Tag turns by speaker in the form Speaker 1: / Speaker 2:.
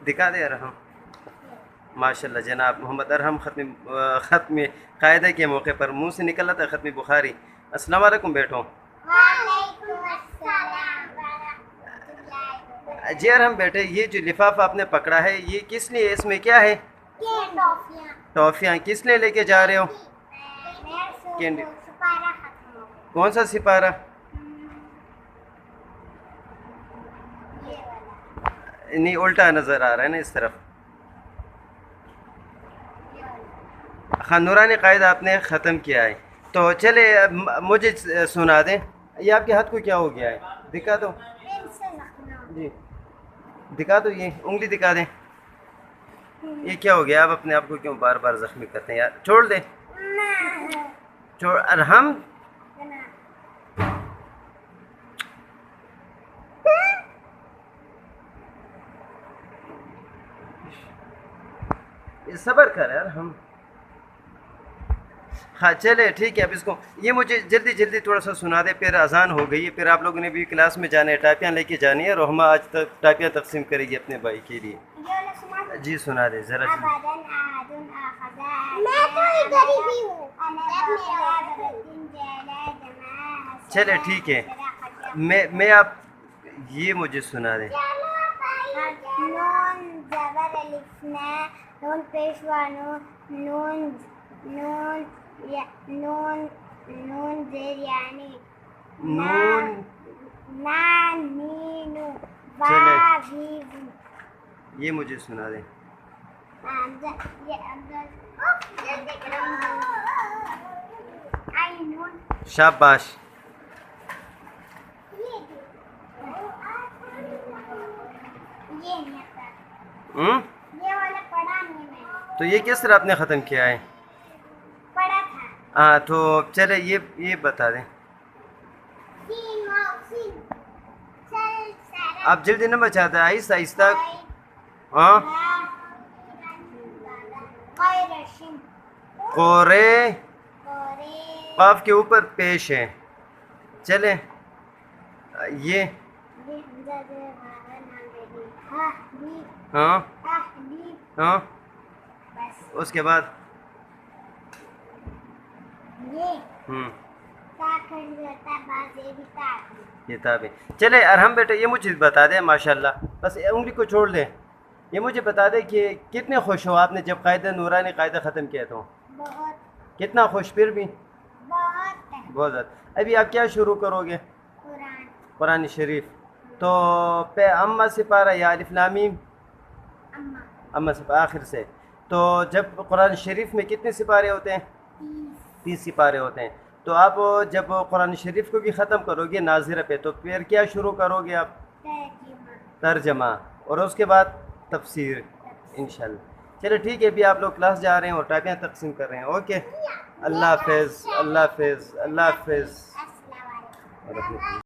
Speaker 1: دکھا دے ارحم. ماشاء اللہ جناب محمد ارحم ختم قاعدہ کے موقع پر منہ سے نکلا تھا ختم بخاری. السلام علیکم بیٹھو.
Speaker 2: وعلیکم السلام ورحمۃ اللہ.
Speaker 1: جی ارحم بیٹے یہ جو لفافہ آپ نے پکڑا ہے یہ کس لیے، اس میں کیا ہے؟
Speaker 2: ٹافیاں.
Speaker 1: ٹافیاں. کس لیے لے کے جا رہے ہو؟ کینڈی.
Speaker 2: سپارہ ختم ہو گیا.
Speaker 1: کون سا سپارہ؟
Speaker 2: یہ والا.
Speaker 1: نہیں الٹا نظر آ رہا ہے نا اس طرف.
Speaker 2: یہ والا.
Speaker 1: ہاں نورانی قاعدہ آپ نے ختم کیا ہے تو چلے مجھے سنا دیں. یہ آپ کے ہاتھ کو کیا ہو گیا ہے؟ دکھا دو.
Speaker 2: پن سے لکھنا.
Speaker 1: جی دکھا دو، یہ انگلی دکھا دیں. یہ کیا ہو گیا؟ آپ اپنے آپ کو کیوں بار بار زخمی کرتے ہیں یار؟ چھوڑ دیں. چھوڑ ارحم. صبر کر یار ہم. ہاں چلے ٹھیک ہے. اب اس کو یہ مجھے جلدی جلدی تھوڑا سا سنا دے، پھر اذان ہو گئی ہے، پھر آپ لوگوں نے بھی کلاس میں جانا ہے، ٹاپیاں لے کے جانی ہے. رحمہ آج تک ٹاپیاں تقسیم کرے گی اپنے بھائی کے لیے.
Speaker 2: یہ والا سنا.
Speaker 1: جی سنا دے ذرا.
Speaker 2: ابداً احد اخذ. میں تو ادھر ہی بھی ہوں.
Speaker 1: چلے ٹھیک ہے. میں آپ یہ مجھے سنا دیں.
Speaker 2: نون زبر الف نا. نون پیشوا نون. نون نون نون نون زیر یعنی
Speaker 1: نون.
Speaker 2: نان مینو با وی.
Speaker 1: یہ مجھے سنا دیں. شاباش.
Speaker 2: یہ والا پڑھا نہیں میں.
Speaker 1: تو یہ کس طرح آپ نے ختم کیا ہے؟
Speaker 2: پڑھا تھا.
Speaker 1: ہاں تو چلے یہ بتا دیں.
Speaker 2: سین واو سین. چل سارا.
Speaker 1: آپ جلدی نہ بچاتے، آہستہ آہستہ. ہاں
Speaker 2: قیرشن.
Speaker 1: قورے
Speaker 2: قورے.
Speaker 1: قاف کے اوپر پیش ہے. چلے یہ. ہاں ہاں.
Speaker 2: بس
Speaker 1: اس کے بعد
Speaker 2: یہ
Speaker 1: کتاب ہے. چلے ارحم بیٹے یہ مجھے بتا دیں ماشاء اللہ، بس انگلی کو چھوڑ دیں. یہ مجھے بتا دیں کہ کتنے خوش ہو آپ نے جب قاعدہ نورانی قاعدہ ختم کیا تو؟
Speaker 2: بہت
Speaker 1: کتنا خوش؟ پھر بھی
Speaker 2: بہت.
Speaker 1: بہت زیادہ. ابھی آپ کیا شروع کرو گے؟
Speaker 2: قرآن.
Speaker 1: قرآن شریف. تو پہ اما سپارہ یا الف لام میم؟
Speaker 2: اما.
Speaker 1: اما سپارہ آخر سے. تو جب قرآن شریف میں کتنے سپارے ہوتے ہیں؟ 30 سپارے ہوتے ہیں. تو آپ جب قرآن شریف کو بھی ختم کرو گے ناظرہ پہ تو پھر کیا شروع کرو گے آپ؟ ترجمہ. اور اس کے بعد تفسیر انشاءاللہ. چلو ٹھیک ہے. ابھی آپ لوگ کلاس جا رہے ہیں اور ٹاپیاں تقسیم کر رہے ہیں. اوکے اللہ حافظ. اللہ حافظ. اللہ حافظ.
Speaker 2: السلام علیکم.